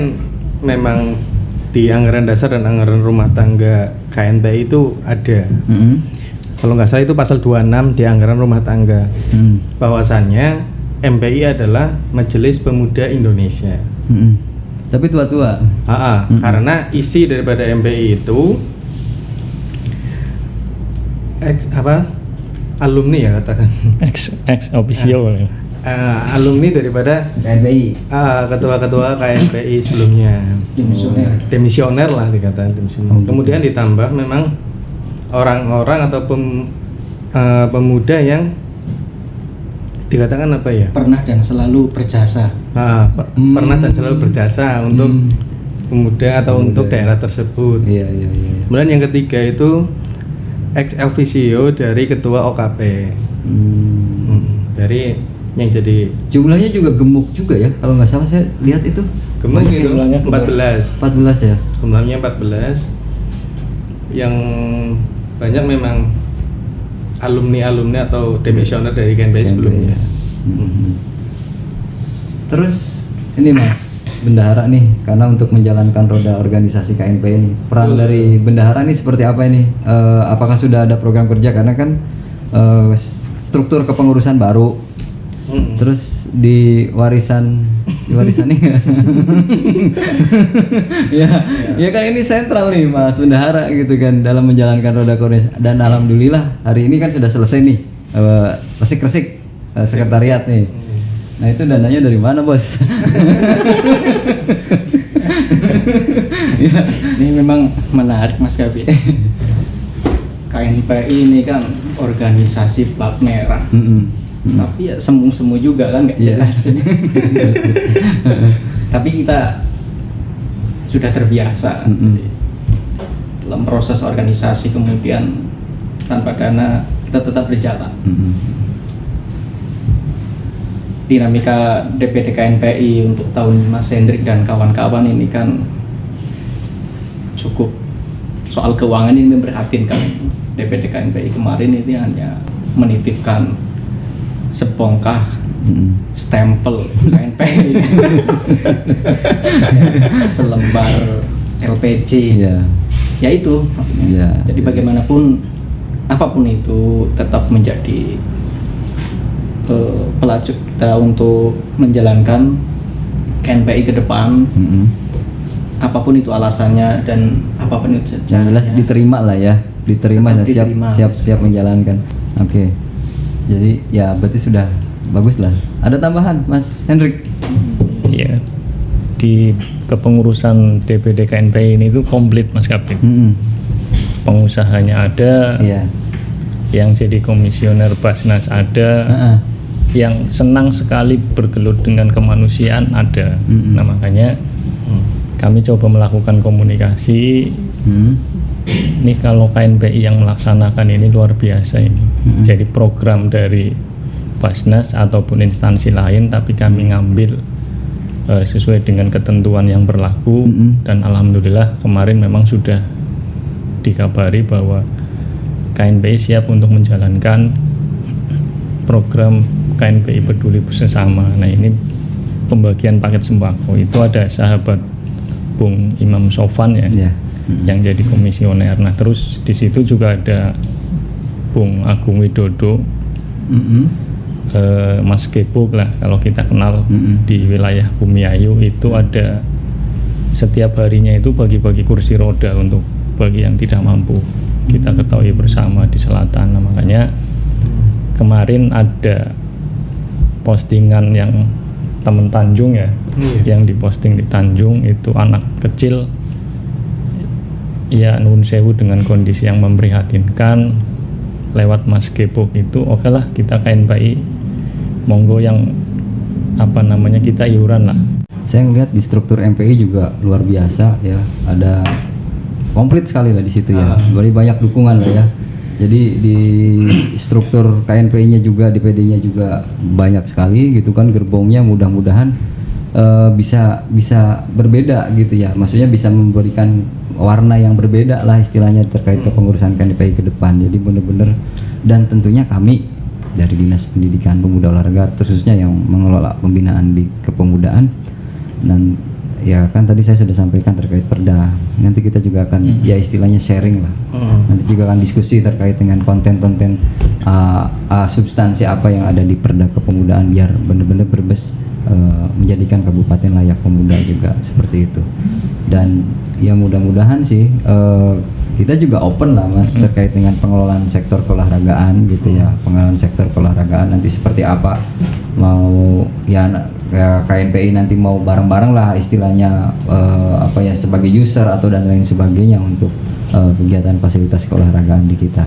memang di anggaran dasar dan anggaran rumah tangga KNPI itu ada. Kalau nggak salah itu pasal 26 di anggaran rumah tangga. Bahwasannya MPI adalah Majelis Pemuda Indonesia. Tapi tua-tua. Karena isi daripada MPI itu alumni ya katakan. Ex officio. Alumni daripada KNPI. Ketua-ketua KNPI sebelumnya. Demisioner lah dikatakan demisioner. Kemudian ditambah memang orang-orang atau pemuda yang dikatakan apa ya? Pernah dan selalu berjasa. Pernah dan selalu berjasa untuk pemuda atau untuk daerah tersebut. Iya. Kemudian yang ketiga itu ex officio dari ketua OKP. Dari yang jadi jumlahnya juga gemuk juga ya kalau nggak salah saya lihat itu. Gemuk itu 14 ya. Jumlahnya 14. Yang banyak memang alumni atau demisioner dari KNPI sebelumnya. Terus ini Mas bendahara nih, karena untuk menjalankan roda organisasi KNPI ini peran dari bendahara nih seperti apa ini? Apakah sudah ada program kerja karena kan struktur kepengurusan baru, terus di warisan warisannya nggak? Ya kan ini sentral nih Mas Bendahara gitu kan dalam menjalankan roda koordinasi, dan alhamdulillah hari ini kan sudah selesai nih resik-resik sekretariat nih. Nah itu dananya dari mana bos? Ini memang menarik Mas Gabi. KNPI ini kan organisasi plat merah. Tapi ya semu-semu juga kan nggak jelas. Tapi kita sudah terbiasa. Jadi, dalam proses organisasi kemudian tanpa dana kita tetap berjalan. Dinamika DPD KNPI untuk tahun Mas Hendrik dan kawan-kawan ini kan cukup, soal keuangan ini memprihatinkan. DPD KNPI kemarin ini hanya menitipkan sebongkah stempel KNPI, selembar LPG, ya itu. Jadi bagaimanapun apapun itu tetap menjadi pelacur kita untuk menjalankan KNPI ke depan. Apapun itu alasannya dan apapun itu jelas diterima lah ya, diterima dan siap menjalankan. Oke. Jadi ya berarti sudah bagus lah. Ada tambahan Mas Hendrik? Iya. Di kepengurusan DPD KNPI ini itu komplit Mas Kapit. Pengusahanya ada. Yang jadi komisioner Basnas ada. Yang senang sekali bergelut dengan kemanusiaan ada. Nah makanya kami coba melakukan komunikasi. Ini kalau KNPI yang melaksanakan ini luar biasa ini. Jadi program dari Basnas ataupun instansi lain, tapi kami ngambil sesuai dengan ketentuan yang berlaku. Dan alhamdulillah kemarin memang sudah dikabari bahwa KNPI siap untuk menjalankan program KNPI Peduli Sesama. Nah ini pembagian paket sembako itu ada sahabat Bung Imam Sofan ya, yang jadi komisioner. Nah terus di situ juga ada Bung Agung Widodo, Mas Kepuk lah kalau kita kenal di wilayah Bumiayu itu ada setiap harinya itu bagi-bagi kursi roda untuk bagi yang tidak mampu. Kita ketahui bersama di selatan. Nah, makanya kemarin ada postingan yang teman Tanjung ya, yang diposting di Tanjung itu anak kecil ya nun sewu dengan kondisi yang memprihatinkan lewat Mas Gepok itu oke lah kita KNPI monggo yang apa namanya kita iuran lah. Saya ngeliat di struktur MPI juga luar biasa ya, ada komplit sekali lah di situ ya, very banyak dukungan lah ya. Jadi di struktur KNPI-nya juga, DPD-nya juga banyak sekali gitu kan, gerbongnya mudah-mudahan bisa berbeda gitu ya. Maksudnya bisa memberikan warna yang berbeda lah istilahnya terkait kepengurusan KNPI ke depan. Jadi benar-benar, dan tentunya kami dari Dinas Pendidikan Pemuda Olahraga khususnya yang mengelola pembinaan di kepemudaan, dan ya kan tadi saya sudah sampaikan terkait perda, nanti kita juga akan ya istilahnya sharing lah, nanti juga akan diskusi terkait dengan konten-konten substansi apa yang ada di perda kepemudaan biar benar-benar berbes menjadikan kabupaten layak pemuda juga seperti itu. Dan ya mudah-mudahan sih kita juga open lah Mas terkait dengan pengelolaan sektor keolahragaan gitu ya, pengelolaan sektor keolahragaan nanti seperti apa, mau ya KNPI nanti mau bareng-bareng lah istilahnya apa ya sebagai user atau dan lain sebagainya untuk kegiatan fasilitas keolahragaan di kita.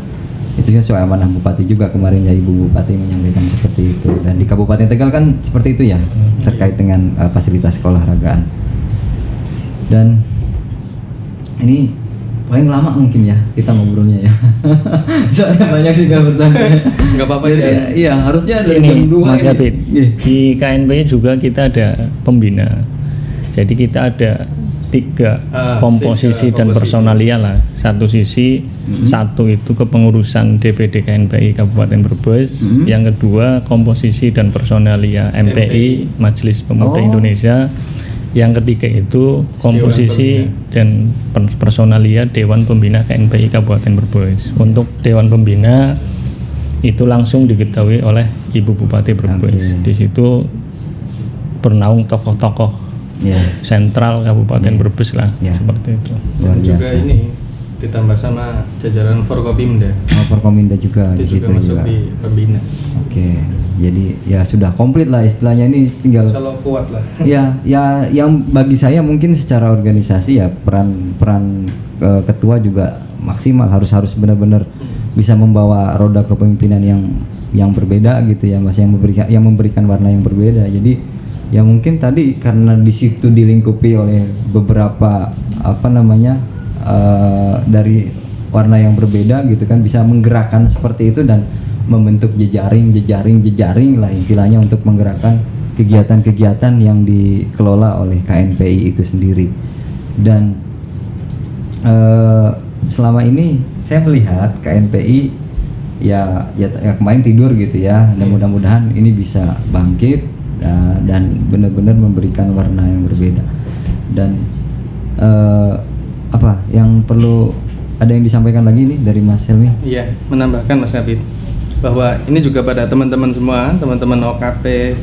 Itu kan soal amanah Bupati juga kemarin ya, Ibu Bupati menyampaikan seperti itu, dan di Kabupaten Tegal kan seperti itu ya terkait dengan fasilitas keolahragaan. Dan ini paling lama mungkin ya kita ngobrolnya ya. Soalnya banyak sih nggak bersampai. Nggak apa-apa ya. Iya harusnya ada ini jam 2 Mas ini. Kapit. Di KNPI juga kita ada pembina. Jadi kita ada tiga komposisi dan personalia lah. Satu sisi satu itu kepengurusan DPD KNPI Kabupaten Brebes. Yang kedua komposisi dan personalia MPI Majelis Pemuda Indonesia. Yang ketiga itu komposisi dan personalia Dewan Pembina KNPI Kabupaten Brebes. Untuk Dewan Pembina itu langsung diketahui oleh Ibu Bupati Brebes. Di situ bernaung tokoh-tokoh Ya, sentral Kabupaten Iya. Brebes lah, Iya. seperti itu. luar Dan juga biasa. ini ditambah sama jajaran Forkopimda Forkominda juga di itu situ juga masuk juga. di pembina. Oke, jadi ya sudah komplit lah istilahnya, ini tinggal Kalau kuat lah. ya yang bagi saya mungkin secara organisasi ya peran ketua juga maksimal, harus benar-benar bisa membawa roda kepemimpinan yang berbeda gitu ya Mas, yang memberikan warna yang berbeda. Jadi ya mungkin tadi karena di situ dilingkupi oleh beberapa dari warna yang berbeda gitu kan, bisa menggerakkan seperti itu dan membentuk jejaring lah istilahnya untuk menggerakkan kegiatan-kegiatan yang dikelola oleh KNPI itu sendiri. Dan selama ini saya melihat KNPI ya kemarin tidur gitu ya, dan mudah-mudahan ini bisa bangkit dan benar-benar memberikan warna yang berbeda. Dan apa yang perlu, ada yang disampaikan lagi nih dari Mas Helmi? Iya, menambahkan Mas Kabit bahwa ini juga pada teman-teman semua, teman-teman OKP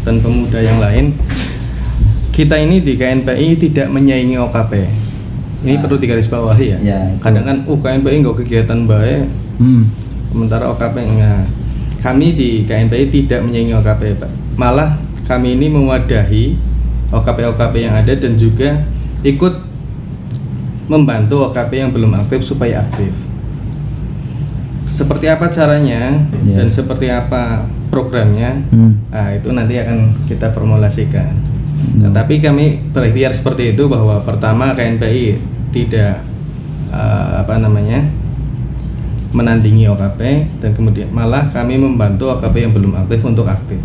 dan pemuda yang lain, kita ini di KNPI tidak menyaingi OKP. Ini perlu digarisbawahi ya. Ya, itu. Kadang kan KNPI nggak kegiatan baik, sementara OKP enggak. Kami di KNPI tidak menyaingi OKP, Pak. Malah kami ini mewadahi OKP-OKP yang ada dan juga ikut membantu OKP yang belum aktif supaya aktif. Seperti apa caranya Ya. dan seperti apa programnya, nah itu nanti akan kita formulasikan. Tetapi kami berikhtiar seperti itu bahwa pertama KNPI tidak menandingi OKP, dan kemudian malah kami membantu OKP yang belum aktif untuk aktif.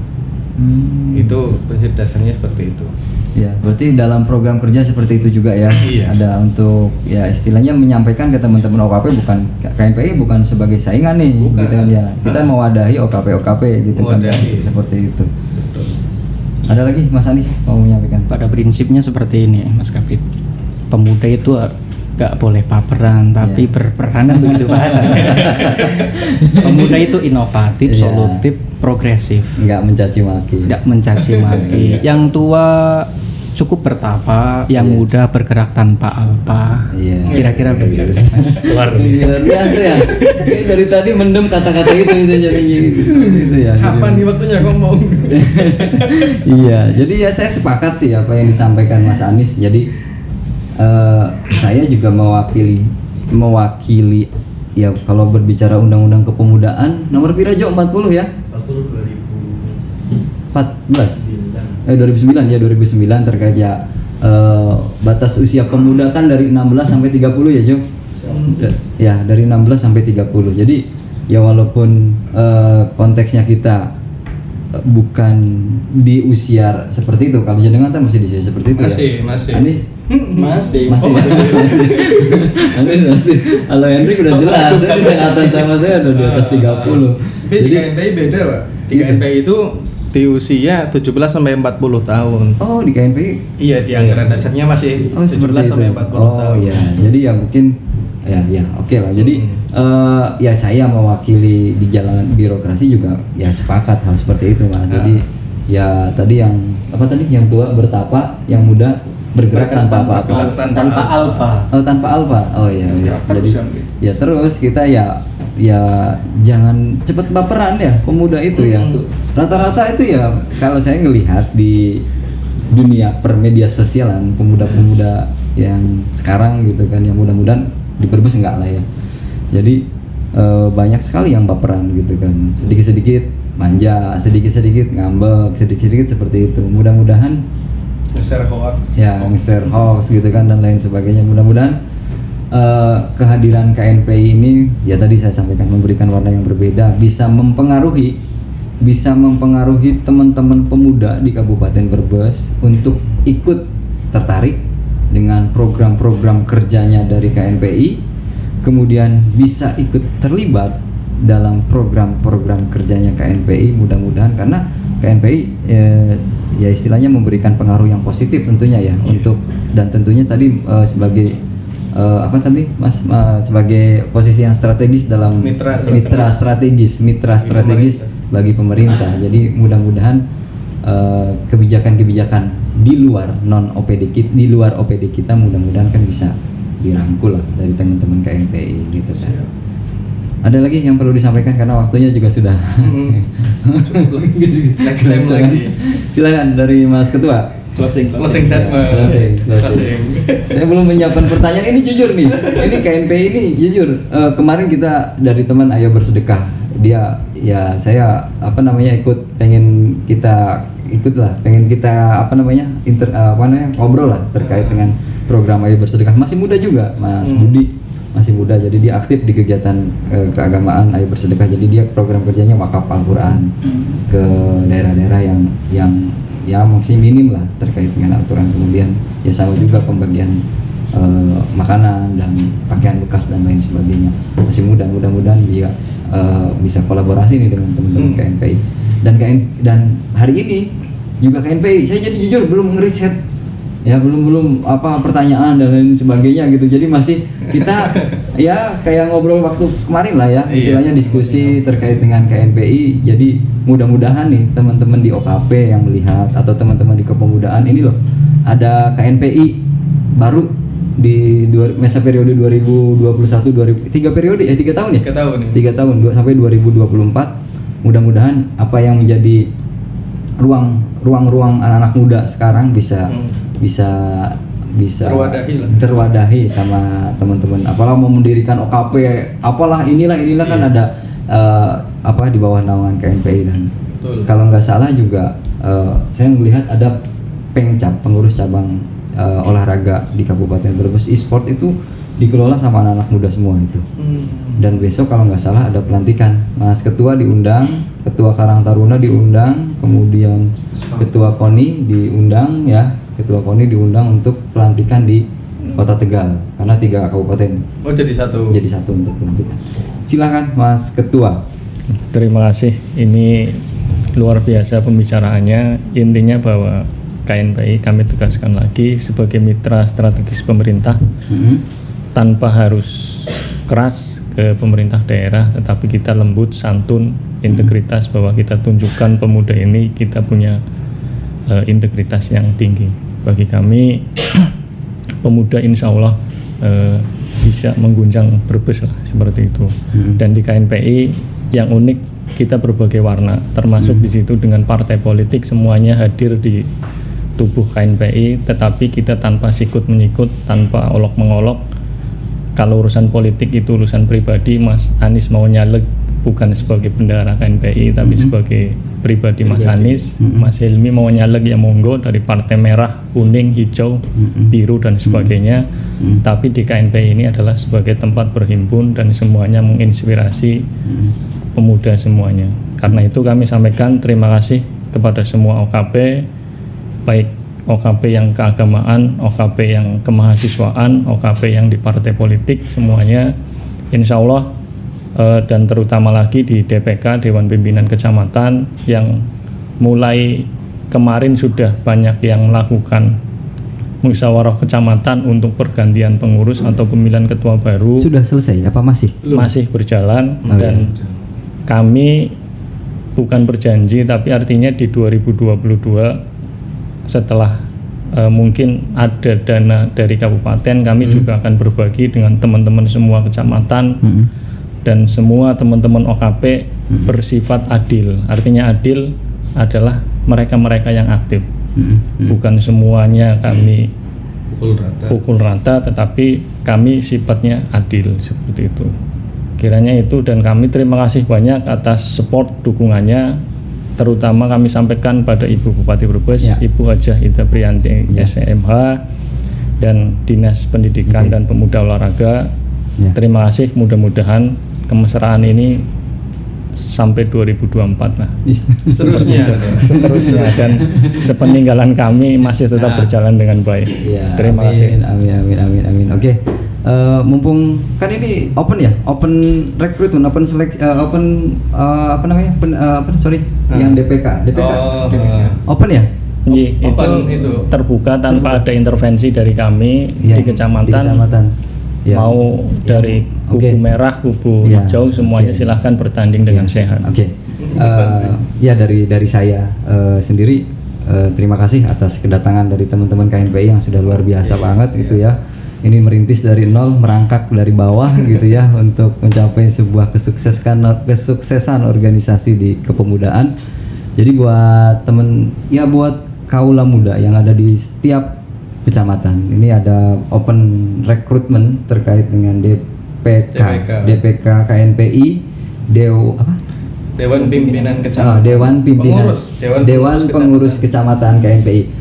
Itu prinsip dasarnya seperti itu. Ya, berarti dalam program kerja seperti itu juga ya. Iya. Ada untuk ya istilahnya menyampaikan ke teman-teman OKP, bukan KNPI bukan sebagai saingan nih, Bukan. gitu kan ya. Kita mewadahi OKP gitu kan ya, Mewadahi. seperti itu. Betul. Ada lagi Mas Anis mau menyampaikan? Pada prinsipnya seperti ini Mas Kabit, pemuda itu gak boleh baperan tapi Iya. berperan, kan begitu bahasanya. Pemuda itu inovatif, Iya. solutif, progresif, Enggak mencaci maki. tidak mencaci maki. Yang tua cukup bertapa, yang Iya. muda bergerak tanpa alpa. Iya. Kira-kira begitu Mas. Luar Luar biasa ya. Ini dari tadi mendem kata-kata itu jadi gitu ya. Kapan nih waktunya ngomong? Iya, jadi ya saya sepakat sih apa yang disampaikan Mas Anis. Jadi saya juga mewakili ya, kalau berbicara undang-undang kepemudaan nomor pira Jo 40 ya? 2009 ya, 2009 terkait ya batas usia pemuda kan dari 16 sampai 30 ya Jo. Ya, dari 16 sampai 30. Jadi ya walaupun konteksnya kita bukan di usia seperti itu, kalau jenengan kan masih di usia seperti itu Masih. ya. Anis Masih. masih. Kalau Hendrik udah jelas, saya di angkatan sama saya udah di atas 30. Tapi di KNPI beda, Pak. Di KNPI itu di usia 17 sampai 40 tahun. Oh, di KNPI. Iya, di anggaran dasarnya masih 17 sampai 40 tahun. Oh ya, jadi ya mungkin ya oke lah. Jadi ya saya mewakili di jalan birokrasi juga ya sepakat hal seperti itu Mas. Jadi ya tadi yang apa tadi, yang tua bertapa, yang muda bergerak tanpa apa-apa. Tanpa alpa. Oh, tanpa alfa. Oh iya. Jadi ya terus kita ya jangan cepet baperan ya pemuda itu ya. Rata-rata itu ya kalau saya ngelihat di dunia permedia sosialan, pemuda-pemuda yang sekarang gitu kan, yang mudah-mudahan di Brebes enggak lah ya. Jadi banyak sekali yang baperan gitu kan. Sedikit-sedikit manja, sedikit-sedikit ngambek, sedikit-sedikit seperti itu. Mudah-mudahan Nge-share hoax. ya nge-share hoax gitu kan dan lain sebagainya. Mudah-mudahan kehadiran KNPI ini ya tadi saya sampaikan memberikan warna yang berbeda, bisa mempengaruhi teman-teman pemuda di Kabupaten Brebes untuk ikut tertarik dengan program-program kerjanya dari KNPI, kemudian bisa ikut terlibat dalam program-program kerjanya KNPI, mudah-mudahan, karena KNPI ya istilahnya memberikan pengaruh yang positif tentunya ya untuk, dan tentunya tadi sebagai apa tadi Mas, sebagai posisi yang strategis dalam Mitra strategis bagi pemerintah. Jadi mudah-mudahan kebijakan-kebijakan di luar non OPD kita, di luar OPD kita, mudah-mudahan kan bisa dirangkul lah dari teman-teman KNPI gitu kan. Ada lagi yang perlu disampaikan karena waktunya juga sudah Cukup. Next time lagi. silakan dari Mas Ketua. Closing statement. Closing. Saya belum menyiapkan pertanyaan ini, jujur nih. Ini KNPI ini jujur. Kemarin kita dari teman Ayo Bersedekah, dia ya saya pengen kita ngobrol lah terkait dengan program Ayo Bersedekah. Masih muda juga Mas Budi, masih muda, jadi dia aktif di kegiatan keagamaan Ayo Bersedekah. Jadi dia program kerjanya wakaf Al-Quran ke daerah-daerah yang masih minim lah terkait dengan Al-Quran. Kemudian ya sama juga pembagian makanan dan pakaian bekas dan lain sebagainya. Masih muda, mudah-mudahan dia bisa kolaborasi nih dengan teman-teman KNPI. Dan hari ini juga KNPI, saya jadi jujur belum ngeriset ya, belum pertanyaan dan lain sebagainya gitu. Jadi masih kita ya kayak ngobrol waktu kemarin lah ya, istilahnya diskusi terkait dengan KNPI. Jadi mudah-mudahan nih teman-teman di OKP yang melihat atau teman-teman di kepemudaan ini loh, ada KNPI baru di masa periode 2021 3 periode ya, 3 tahun ya? 3 tahun sampai 2024. Mudah-mudahan apa yang menjadi ruang anak-anak muda sekarang bisa terwadahi sama teman-teman. Apalah mau mendirikan OKP, apalah inilah kan ada di bawah naungan KNPI. Dan kalau nggak salah juga saya melihat ada pengurus cabang olahraga di Kabupaten Brebes, e-sport itu dikelola sama anak-anak muda semua itu. Dan besok kalau nggak salah ada pelantikan, Mas Ketua diundang, Ketua Karang Taruna diundang, kemudian Ketua KONI diundang ya, Ketua KONI diundang untuk pelantikan di Kota Tegal karena 3 kabupaten. Oh, jadi satu untuk pelantikan. Silakan Mas Ketua. Terima kasih. Ini luar biasa pembicaraannya. Intinya bahwa KNPI kami tegaskan lagi sebagai mitra strategis pemerintah, tanpa harus keras ke pemerintah daerah, tetapi kita lembut, santun, integritas, bahwa kita tunjukkan pemuda ini kita punya integritas yang tinggi. Bagi kami pemuda insya Allah bisa mengguncang Brebes lah, seperti itu. Dan di KNPI yang unik, kita berbagai warna, termasuk di situ dengan partai politik semuanya hadir di tubuh KNPI, tetapi kita tanpa sikut menyikut, tanpa olok mengolok. Kalau urusan politik itu urusan pribadi, Mas Anies mau nyalek bukan sebagai bendahara KNPI tapi sebagai pribadi Mas Anies. Mas Hilmi mau nyalek ya monggo, dari partai merah, kuning, hijau, biru dan sebagainya. Tapi di KNPI ini adalah sebagai tempat berhimpun dan semuanya menginspirasi pemuda semuanya. Karena itu kami sampaikan terima kasih kepada semua OKP, baik OKP yang keagamaan, OKP yang kemahasiswaan, OKP yang di partai politik, semuanya insya Allah dan terutama lagi di DPK, Dewan Pimpinan Kecamatan, yang mulai kemarin sudah banyak yang melakukan musyawarah kecamatan untuk pergantian pengurus atau pemilihan ketua baru. Sudah selesai apa masih? Masih berjalan. Dan kami bukan berjanji, tapi artinya di 2022 setelah mungkin ada dana dari kabupaten, kami juga akan berbagi dengan teman-teman semua kecamatan dan semua teman-teman OKP bersifat adil. Artinya adil adalah mereka-mereka yang aktif, bukan semuanya kami pukul rata, tetapi kami sifatnya adil, seperti itu. Kiranya itu, dan kami terima kasih banyak atas support dukungannya. Terutama kami sampaikan pada Ibu Bupati Brebes, Ibu Hajah Ida Priyanti SMH, dan Dinas Pendidikan dan Pemuda Olahraga. Terima kasih, mudah-mudahan kemesraan ini sampai 2024 lah. Seterusnya dan sepeninggalan kami masih tetap berjalan dengan baik. Terima kasih. Amin. Oke. Mumpung kan ini open rekrutmen, open seleksi, yang DPK. Open ya? Itu terbuka tanpa ada intervensi dari kami di kecamatan. Mau dari kubu merah, kubu hijau, semuanya silahkan bertanding dengan sehat. Ya dari saya sendiri terima kasih atas kedatangan dari teman-teman KNPI yang sudah luar biasa banget gitu ya. Ini merintis dari nol, merangkak dari bawah gitu ya untuk mencapai sebuah kesuksesan organisasi di kepemudaan. Jadi buat buat kaula muda yang ada di setiap kecamatan, ini ada open recruitment terkait dengan DPK KNPI, Dewan Pimpinan Kecamatan. Dewan Pengurus Kecamatan KNPI.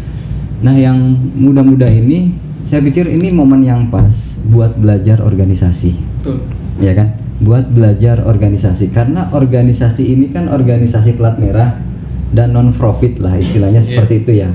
Nah, yang muda-muda ini, saya pikir ini momen yang pas buat belajar organisasi. Betul. Ya kan? Buat belajar organisasi. Karena organisasi ini kan organisasi plat merah dan non profit lah istilahnya seperti itu ya.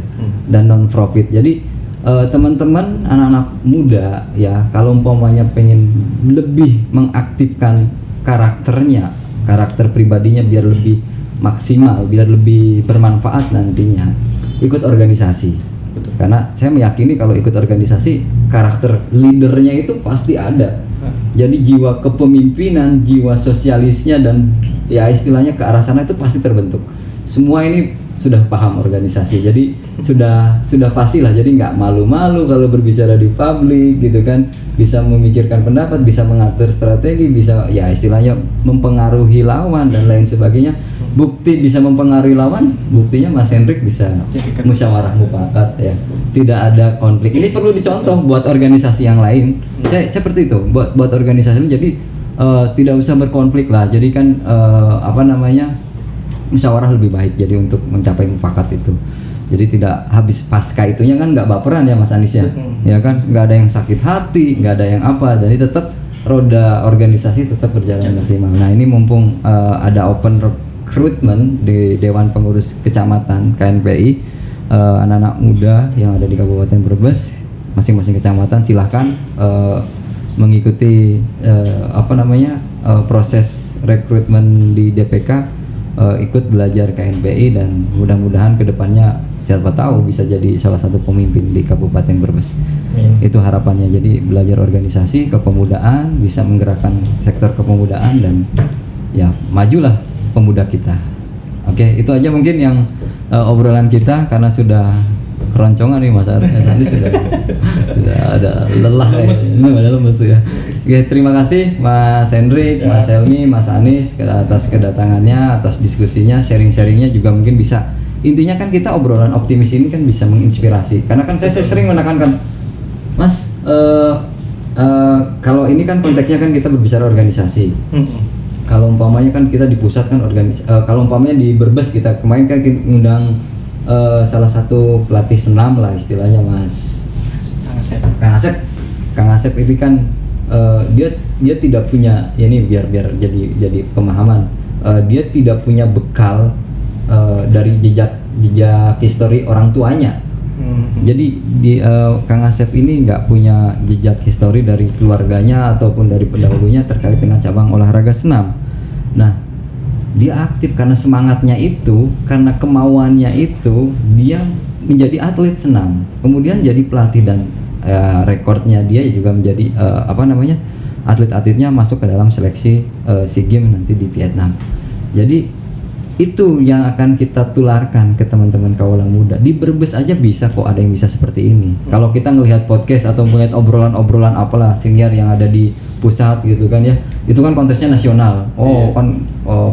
Dan non profit. Jadi teman-teman anak-anak muda ya, kalau umpamanya pengen lebih mengaktifkan karakter pribadinya biar lebih maksimal, biar lebih bermanfaat nantinya, ikut organisasi. Betul. Karena saya meyakini kalau ikut organisasi, karakter leadernya itu pasti ada. Jadi jiwa kepemimpinan, jiwa sosialisnya dan ya istilahnya ke arah sana itu pasti terbentuk. Semua ini sudah paham organisasi, jadi sudah pasti lah. Jadi nggak malu-malu kalau berbicara di publik gitu kan, bisa memikirkan pendapat, bisa mengatur strategi, bisa ya istilahnya mempengaruhi lawan dan lain sebagainya. Bukti bisa mempengaruhi lawan, buktinya Mas Hendrik bisa musyawarah mufakat ya, tidak ada konflik. Ini perlu dicontoh buat organisasi yang lain. Saya seperti itu buat organisasi ini, jadi tidak usah berkonflik lah. Jadi kan musyawarah lebih baik jadi untuk mencapai mufakat itu. Jadi tidak habis pasca itunya kan nggak baperan ya Mas Anis ya. Ya kan nggak ada yang sakit hati, nggak ada yang apa. Jadi tetap roda organisasi tetap berjalan maksimal. Nah, ini mumpung ada open recruitment di Dewan Pengurus Kecamatan KNPI, anak-anak muda yang ada di Kabupaten Brebes, masing-masing kecamatan silahkan mengikuti proses rekrutmen di DPK. Ikut belajar KNPI dan mudah-mudahan kedepannya siapa tahu bisa jadi salah satu pemimpin di Kabupaten Brebes. Itu harapannya. Jadi belajar organisasi kepemudaan, bisa menggerakkan sektor kepemudaan dan ya majulah pemuda kita. Oke, itu aja mungkin yang obrolan kita karena sudah keroncongan nih Mas Tadi sudah ada lelah lemes ya. Oke, terima kasih Mas Hendrik, Mas Helmi, Mas Anis atas kedatangannya, atas diskusinya, sharing-sharingnya juga mungkin bisa. Intinya kan kita obrolan optimis ini kan bisa menginspirasi. Karena kan saya sering menekankan, Mas, kalau ini kan konteksnya kan kita berbicara organisasi. Kalau umpamanya kan kita di pusat kan kalau umpamanya di Brebes kita kemarin kan kita ngundang salah satu pelatih senam lah istilahnya Mas Kang Asep ini kan dia tidak punya ya ini biar jadi pemahaman, dia tidak punya bekal dari jejak histori orang tuanya. Jadi Kang Asep ini nggak punya jejak histori dari keluarganya ataupun dari pendahulunya terkait dengan cabang olahraga senam. Nah, dia aktif karena semangatnya itu, karena kemauannya itu, dia menjadi atlet senam. Kemudian jadi pelatih dan rekornya dia juga menjadi atlet-atletnya masuk ke dalam seleksi SEA Games nanti di Vietnam. Jadi itu yang akan kita tularkan ke teman-teman kaula muda. Di Brebes aja bisa kok ada yang bisa seperti ini. Kalau kita ngelihat podcast atau melihat obrolan-obrolan apalah senior yang ada di pusat gitu kan ya, itu kan konteksnya nasional.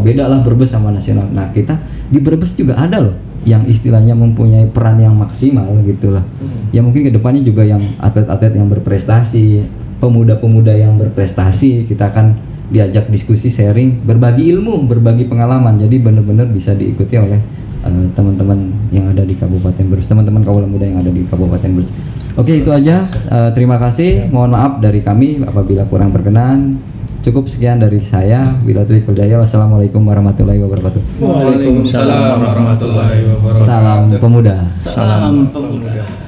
Beda lah Brebes sama nasional. Nah, kita di Brebes juga ada loh yang istilahnya mempunyai peran yang maksimal gitulah. Ya mungkin kedepannya juga yang atlet-atlet yang berprestasi, pemuda-pemuda yang berprestasi, kita akan diajak diskusi, sharing, berbagi ilmu, berbagi pengalaman. Jadi benar-benar bisa diikuti oleh teman-teman yang ada di Kabupaten Brebes, teman-teman kaula muda yang ada di Kabupaten Brebes. Oke, itu aja. Terima kasih. Mohon maaf dari kami apabila kurang berkenan. Cukup sekian dari saya. Wabillahi taufiq wal hidayah. Wassalamualaikum warahmatullahi wabarakatuh. Waalaikumsalam warahmatullahi wabarakatuh. Salam pemuda. Salam pemuda.